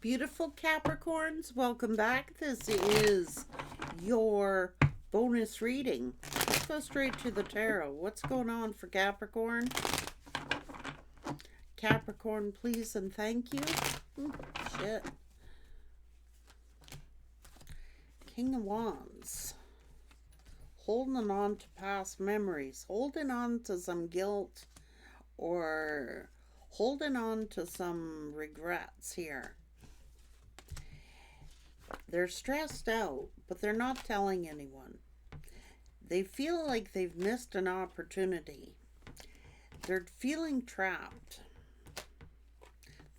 Beautiful Capricorns, welcome back. This is your bonus reading. Let's go straight to the tarot. What's going on for Capricorn? Capricorn, please and thank you. Shit. King of Wands. Holding on to past memories. Holding on to some guilt or holding on to some regrets here. They're stressed out, but they're not telling anyone. They feel like they've missed an opportunity. They're feeling trapped.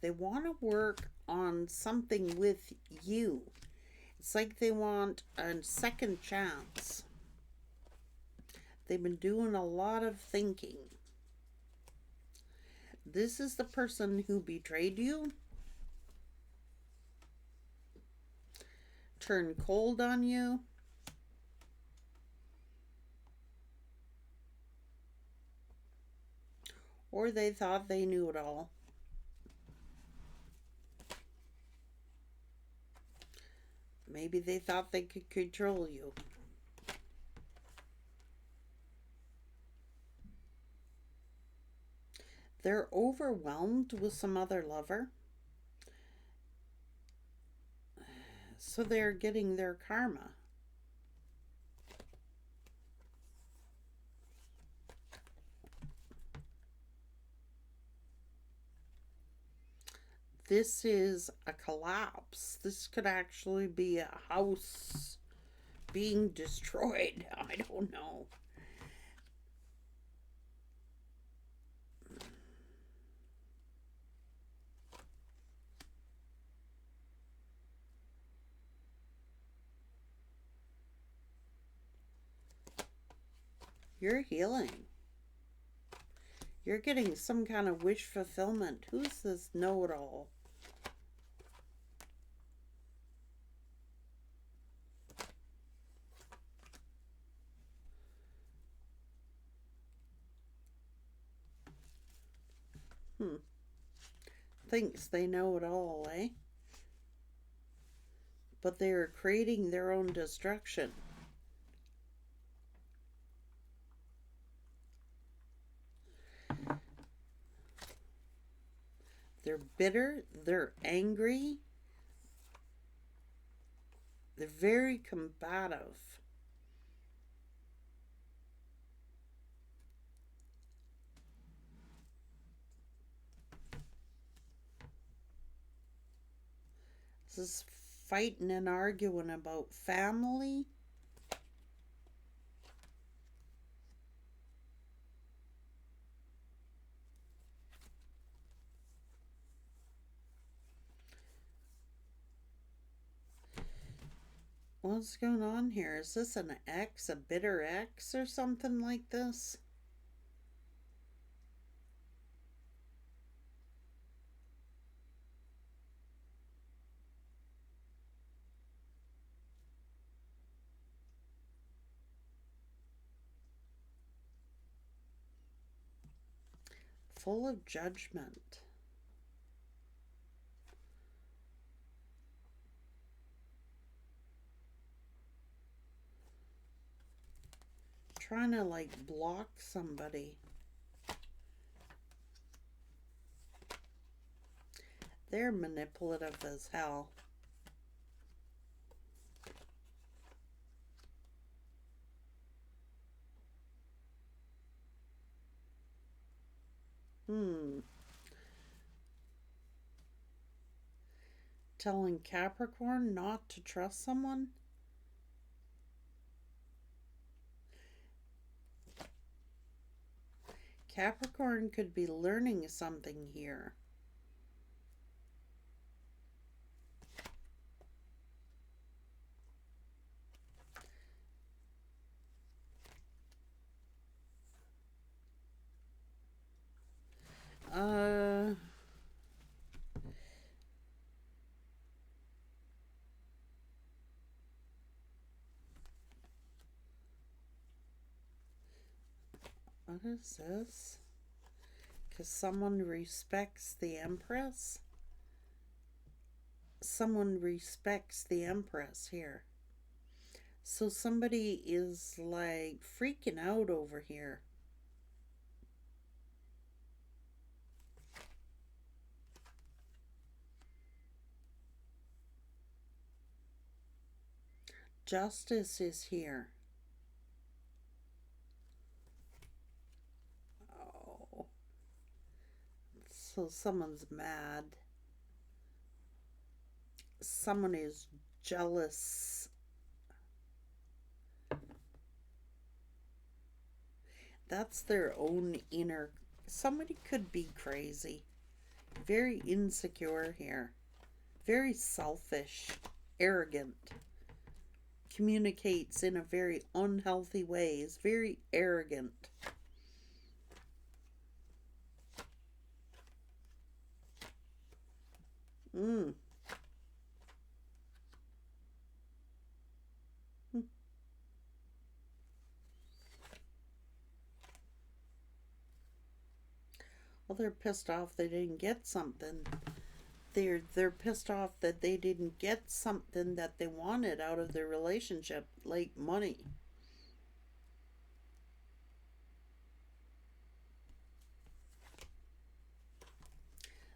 They want to work on something with you. It's like they want a second chance. They've been doing a lot of thinking. This is the person who betrayed you, turned cold on you, or they thought they knew it all. Maybe they thought they could control you. They're overwhelmed with some other lover. So they're getting their karma. This is a collapse. This could actually be a house being destroyed. I don't know. You're healing. You're getting some kind of wish fulfillment. Who's this know-it-all? Thinks they know it all, eh? But they're creating their own destruction. They're bitter, they're angry, they're very combative. This is fighting and arguing about family. What's going on here? Is this an ex, a bitter ex or something like this? Full of judgment. Trying to like block somebody. They're manipulative as hell. Telling Capricorn not to trust someone? Capricorn could be learning something here. What is this? Because someone respects the Empress? someone respects the Empress here. So somebody is like freaking out over here. Justice is here. Oh. So someone's mad. Someone is jealous. That's their own inner. Somebody could be crazy. Very insecure here. Very selfish. Arrogant. Communicates in a very unhealthy way. Is very arrogant. Mm. Well, they're pissed off they didn't get something. They're pissed off that they didn't get something that they wanted out of their relationship, like money.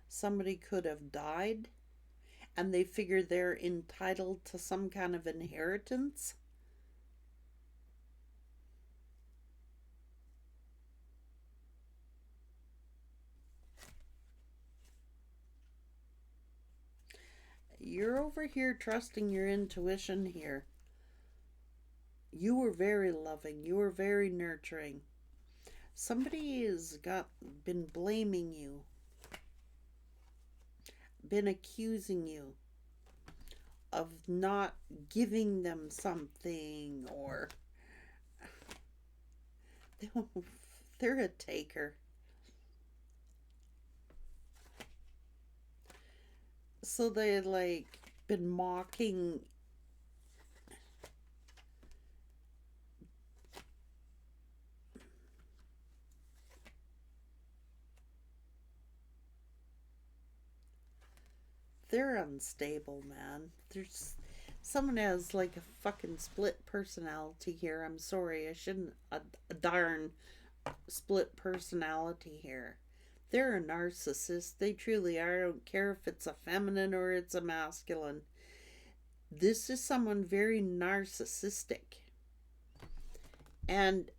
Somebody could have died and they figure they're entitled to some kind of inheritance. You're over here trusting your intuition here. You were very loving. You were very nurturing. Somebody has been blaming you, been accusing you of not giving them something, or they're a taker. So they like been mocking. They're unstable, man. There's someone has like a fucking split personality here. I'm sorry, I shouldn't. A darn split personality here. They're a narcissist. They truly are. I don't care if it's a feminine or it's a masculine. This is someone very narcissistic. And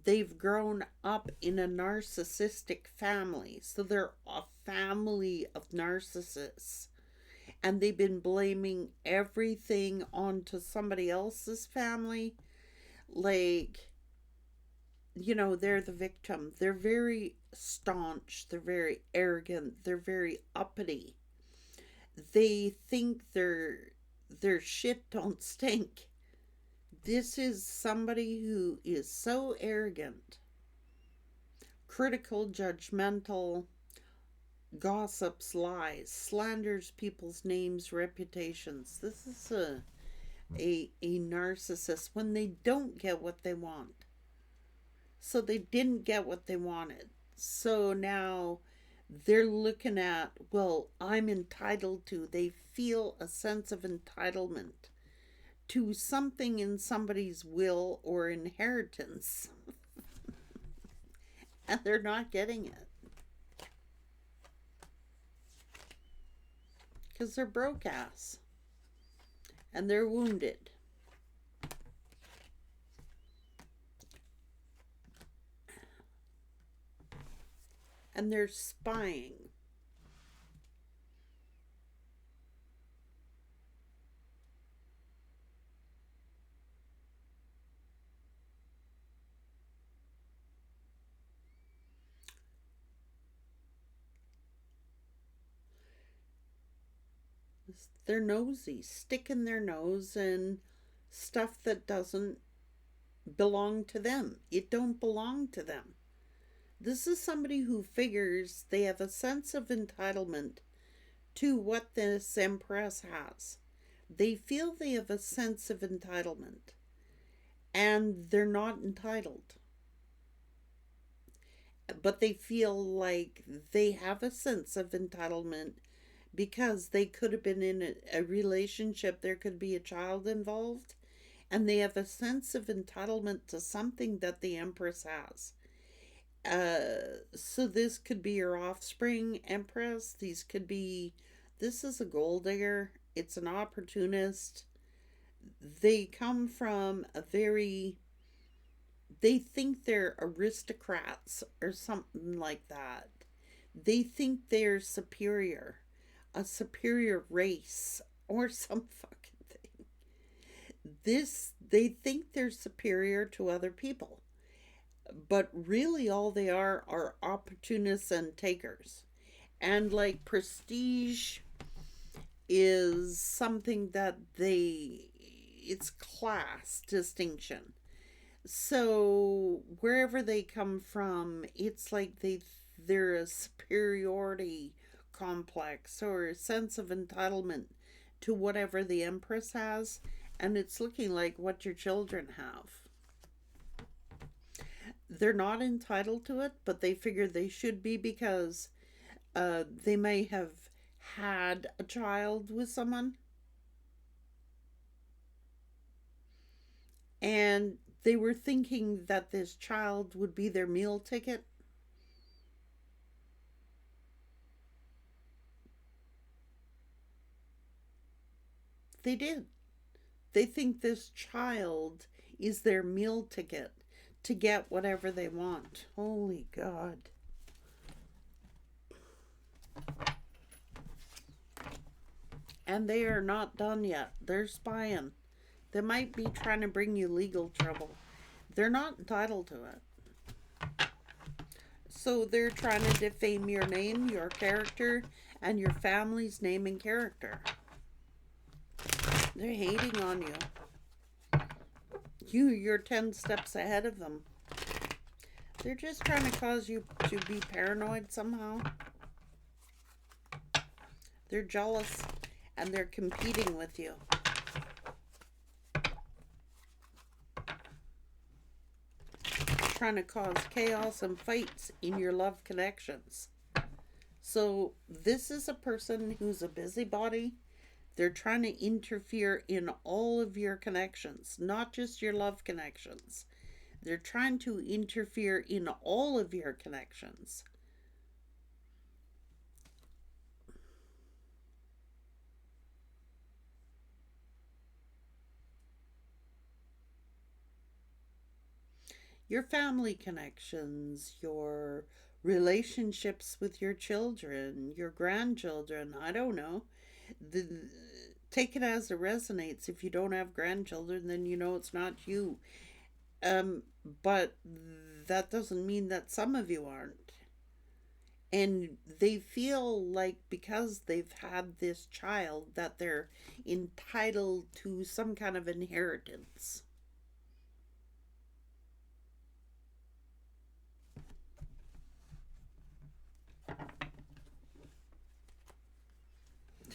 they've grown up in a narcissistic family. So they're a family of narcissists. And they've been blaming everything onto somebody else's family. Like, they're the victim. They're very staunch. They're very arrogant. They're very uppity. They think their shit don't stink. This is somebody who is so arrogant, critical, judgmental, gossips, lies, slanders people's names, reputations. This is a narcissist when they don't get what they want. So they didn't get what they wanted. So now they're looking at, well, I'm entitled to. They feel a sense of entitlement to something in somebody's will or inheritance. And they're not getting it. Because they're broke ass. And they're wounded. And they're spying. They're nosy, sticking their nose in stuff that doesn't belong to them. It don't belong to them. This is somebody who figures they have a sense of entitlement to what this Empress has. They feel they have a sense of entitlement, and they're not entitled. But they feel like they have a sense of entitlement because they could have been in a relationship, there could be a child involved, and they have a sense of entitlement to something that the Empress has. So this could be your offspring, Empress. This is a gold digger. It's an opportunist. They come from they think they're aristocrats or something like that. They think they're superior, a superior race or some fucking thing. They think they're superior to other people, but really all they are opportunists and takers. And like prestige is something that it's class distinction. So wherever they come from, it's like they're a superiority complex or a sense of entitlement to whatever the Empress has, and it's looking like what your children have. They're not entitled to it, but they figure they should be because they may have had a child with someone, and they were thinking that this child would be their meal ticket. They did. They think this child is their meal ticket to get whatever they want. Holy God. And they are not done yet. They're spying. They might be trying to bring you legal trouble. They're not entitled to it. So they're trying to defame your name, your character, and your family's name and character. They're hating on you. You're 10 steps ahead of them. They're just trying to cause you to be paranoid somehow. They're jealous and they're competing with you. Trying to cause chaos and fights in your love connections. So this is a person who's a busybody. They're trying to interfere in all of your connections, not just your love connections. They're trying to interfere in all of your connections. Your family connections, your relationships with your children, your grandchildren, I don't know. The, Take it as it resonates. If you don't have grandchildren, then you know it's not you. But that doesn't mean that some of you aren't. And they feel like because they've had this child that they're entitled to some kind of inheritance.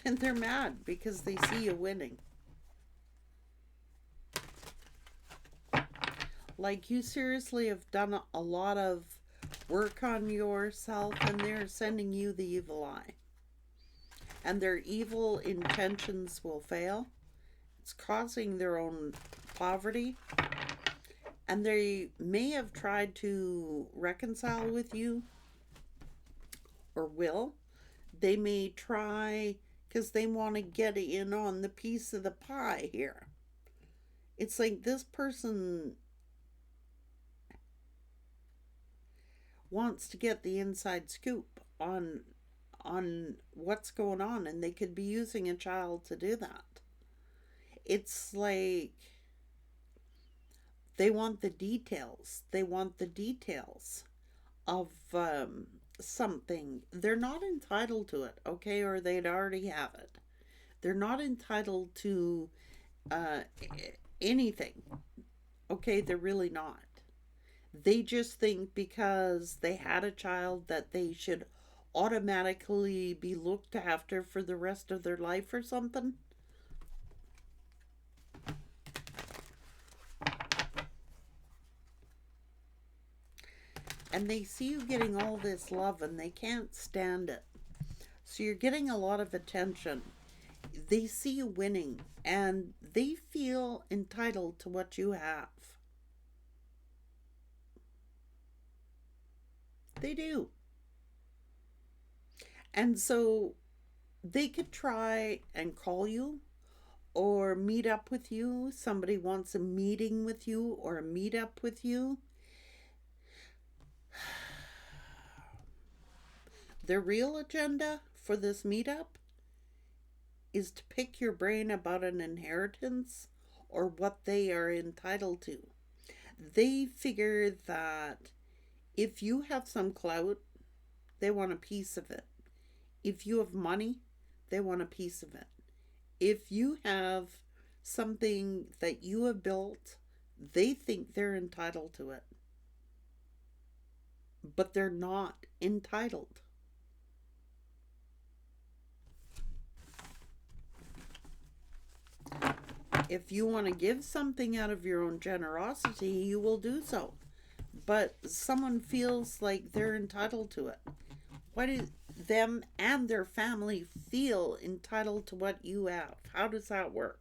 And they're mad because they see you winning. Like you seriously have done a lot of work on yourself and they're sending you the evil eye. And their evil intentions will fail. It's causing their own poverty. And they may have tried to reconcile with you or will. They may try because they want to get in on the piece of the pie here. It's like this person wants to get the inside scoop on what's going on, and they could be using a child to do that. It's like they want the details. They want the details of something. They're not entitled to it, okay, or they'd already have it. They're not entitled to uh, anything, okay? They're really not. They just think because they had a child that they should automatically be looked after for the rest of their life or something. And they see you getting all this love and they can't stand it. So you're getting a lot of attention. They see you winning and they feel entitled to what you have. They do. And so they could try and call you or meet up with you. Somebody wants a meeting with you or a meet up with you. Their real agenda for this meetup is to pick your brain about an inheritance or what they are entitled to. They figure that if you have some clout, they want a piece of it. If you have money, they want a piece of it. If you have something that you have built, they think they're entitled to it. But they're not entitled. If you want to give something out of your own generosity, you will do so. But someone feels like they're entitled to it. Why do them and their family feel entitled to what you have? How does that work?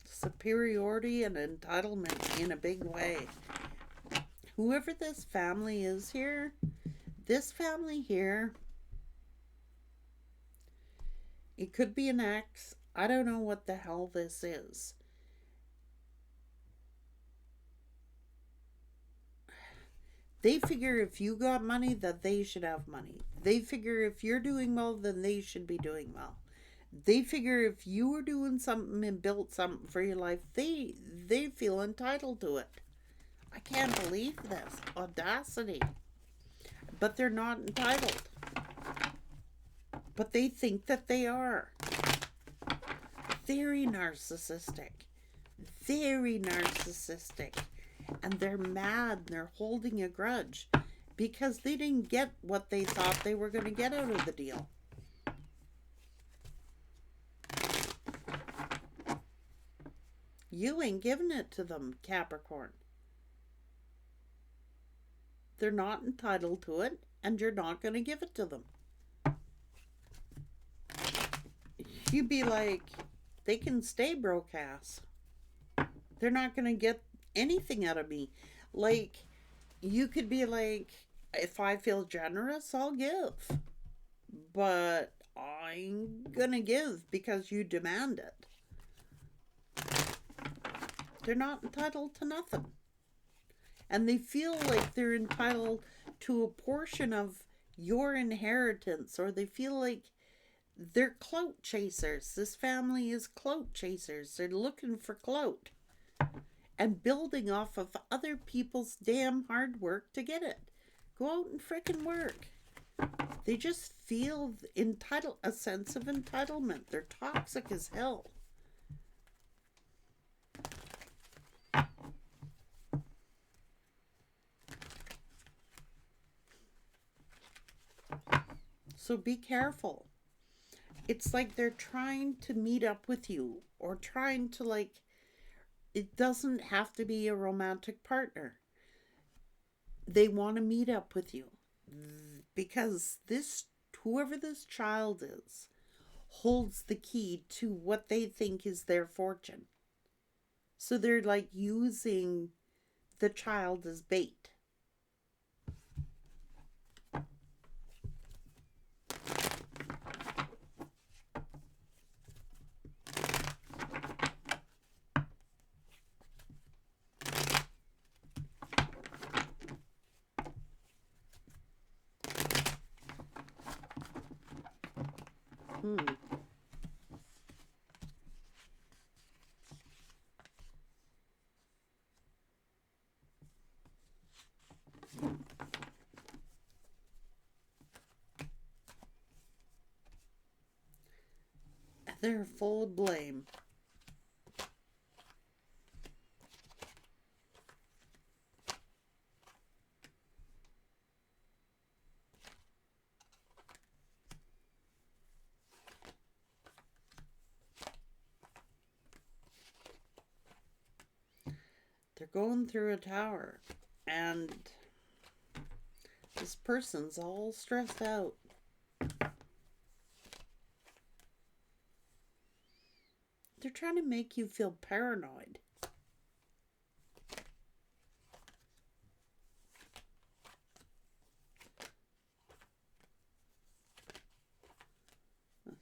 Superiority and entitlement in a big way. Whoever this family is here, this family here, it could be an ex. I don't know what the hell this is. They figure if you got money, that they should have money. They figure if you're doing well, then they should be doing well. They figure if you were doing something and built something for your life, they feel entitled to it. I can't believe this. Audacity. But they're not entitled. But they think that they are. Very narcissistic. Very narcissistic. And they're mad. They're holding a grudge because they didn't get what they thought they were going to get out of the deal. You ain't giving it to them, Capricorn. They're not entitled to it, and you're not going to give it to them. You'd be like, they can stay broke ass. They're not going to get anything out of me. Like, you could be like, if I feel generous, I'll give. But I'm going to give because you demand it. They're not entitled to nothing. And they feel like they're entitled to a portion of your inheritance, or they feel like they're clout chasers. This family is clout chasers. They're looking for clout and building off of other people's damn hard work to get it. Go out and frickin' work. They just feel a sense of entitlement. They're toxic as hell. So be careful. It's like they're trying to meet up with you or trying to, like, it doesn't have to be a romantic partner. They want to meet up with you because whoever this child is holds the key to what they think is their fortune. So they're like using the child as bait. They're full of blame. They're going through a tower, and this person's all stressed out. They're trying to make you feel paranoid.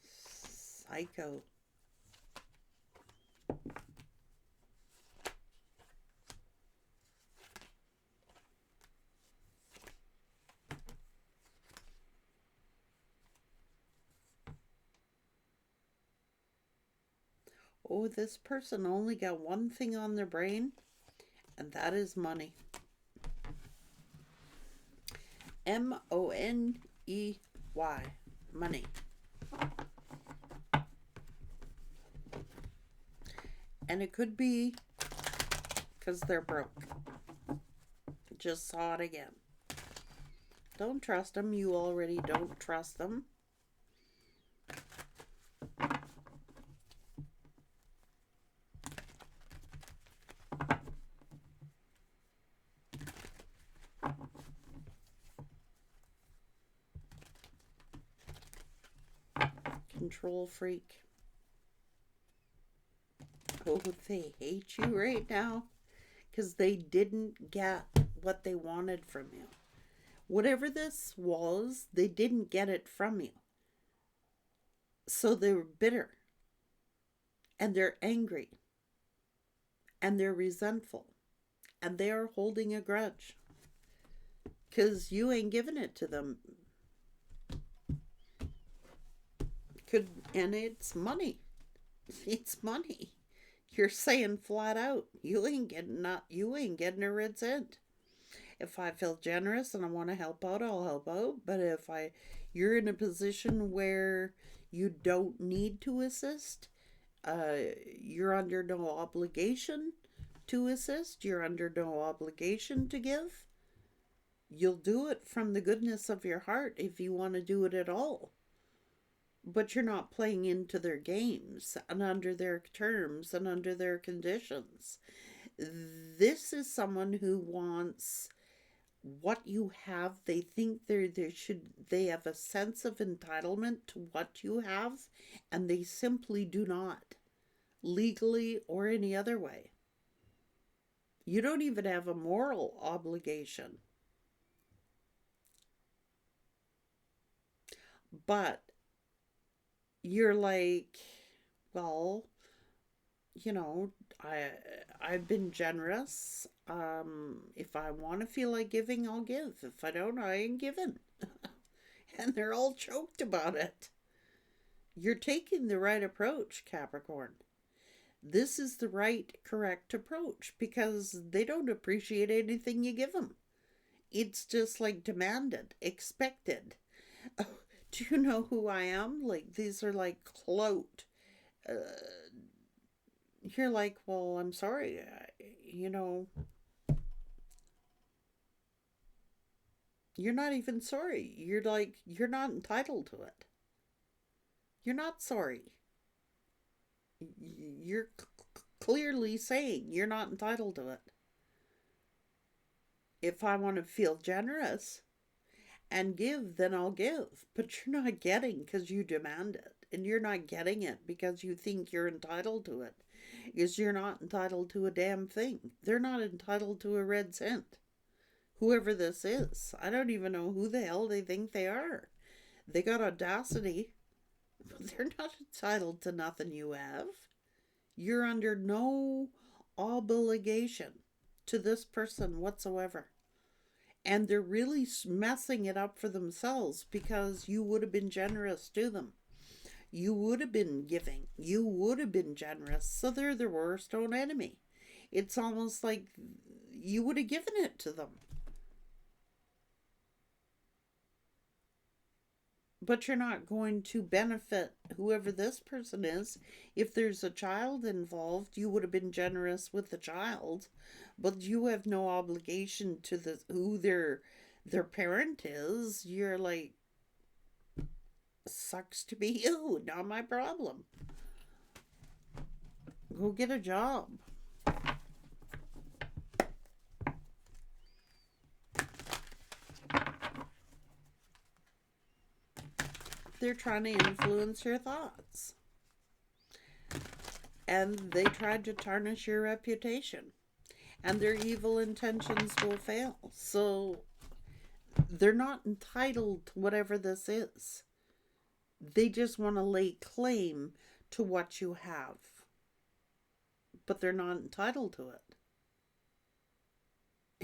Psycho. Oh, this person only got one thing on their brain, and that is money. M-O-N-E-Y. Money. And it could be because they're broke. Just saw it again. Don't trust them. You already don't trust them. Control freak. Oh, they hate you right now because they didn't get what they wanted from you. Whatever this was, they didn't get it from you. So they were bitter. And they're angry. And they're resentful. And they are holding a grudge. Because you ain't giving it to them. And it's money. It's money. You're saying flat out, you ain't getting a red cent. If I feel generous and I want to help out, I'll help out. But if you're in a position where you don't need to assist, you're under no obligation to assist. You're under no obligation to give. You'll do it from the goodness of your heart if you want to do it at all. But you're not playing into their games and under their terms and under their conditions. This is someone who wants what you have. They think they have a sense of entitlement to what you have, and they simply do not, legally or any other way. You don't even have a moral obligation. But you're like, well, I've been generous. If I want to feel like giving, I'll give. If I don't, I ain't giving. And they're all choked about it. You're taking the right approach, Capricorn. This is the right, correct approach because they don't appreciate anything you give them. It's just like demanded, expected. Do you know who I am? Like, these are like Clout. You're like, well, I'm sorry. You're not even sorry. You're like, you're not entitled to it. You're not sorry. You're clearly saying you're not entitled to it. If I want to feel generous and give, then I'll give. But you're not getting because you demand it. And you're not getting it because you think you're entitled to it. Because you're not entitled to a damn thing. They're not entitled to a red cent. Whoever this is. I don't even know who the hell they think they are. They got audacity. But they're not entitled to nothing you have. You're under no obligation to this person whatsoever. And they're really messing it up for themselves because you would have been generous to them. You would have been giving. You would have been generous. So they're their worst own enemy. It's almost like you would have given it to them. But you're not going to benefit whoever this person is. If there's a child involved, you would have been generous with the child. But you have no obligation to who their parent is. You're like, sucks to be you, not my problem. Go get a job. they're trying to influence your thoughts. And they tried to tarnish your reputation. And their evil intentions will fail. So they're not entitled to whatever this is. They just want to lay claim to what you have. But they're not entitled to it.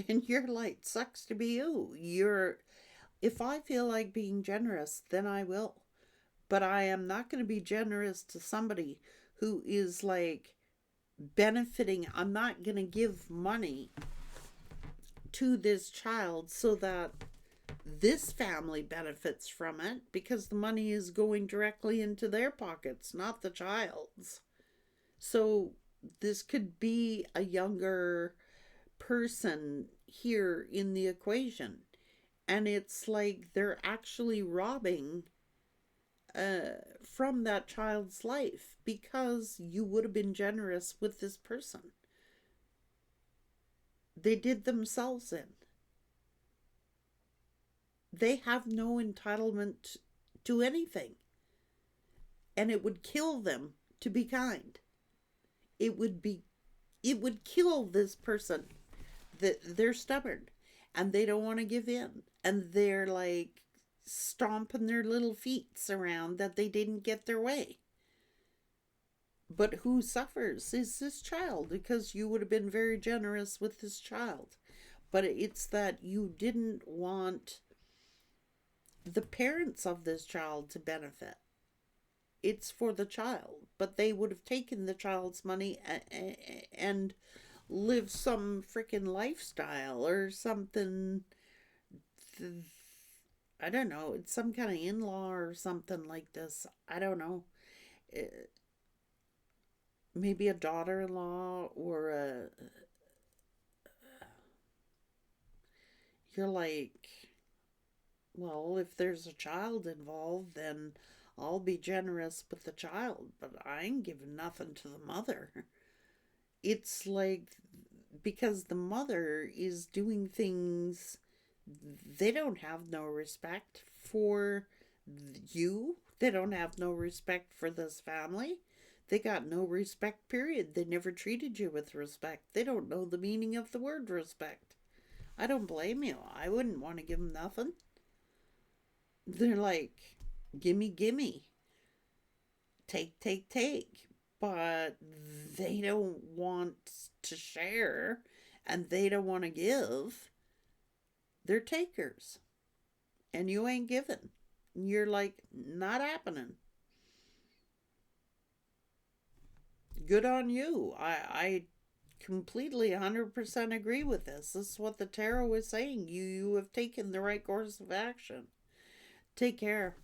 And you're like, sucks to be you. If I feel like being generous, then I will. But I am not going to be generous to somebody who is like benefiting. I'm not going to give money to this child so that this family benefits from it, because the money is going directly into their pockets, not the child's. So this could be a younger person here in the equation. And it's like they're actually robbing from that child's life because you would have been generous with this person. They did themselves in. They have no entitlement to anything. And it would kill them to be kind. It would kill this person. They're stubborn and they don't want to give in. And they're like stomping their little feet around that they didn't get their way. But who suffers is this child, because you would have been very generous with this child. But it's that you didn't want the parents of this child to benefit. It's for the child, but they would have taken the child's money and lived some freaking lifestyle or something. I don't know. It's some kind of in-law or something like this. I don't know. Maybe a daughter-in-law or you're like, well, if there's a child involved, then I'll be generous with the child, but I ain't giving nothing to the mother. It's like, because the mother is doing things, they don't have no respect for you. They don't have no respect for this family. They got no respect, period. They never treated you with respect. They don't know the meaning of the word respect. I don't blame you. I wouldn't want to give them nothing. They're like, gimme, gimme. Take, take, take. But they don't want to share and they don't want to give. They're takers. And you ain't giving. You're like, not happening. Good on you. I completely 100% agree with this. This is what the tarot is saying. You have taken the right course of action. Take care.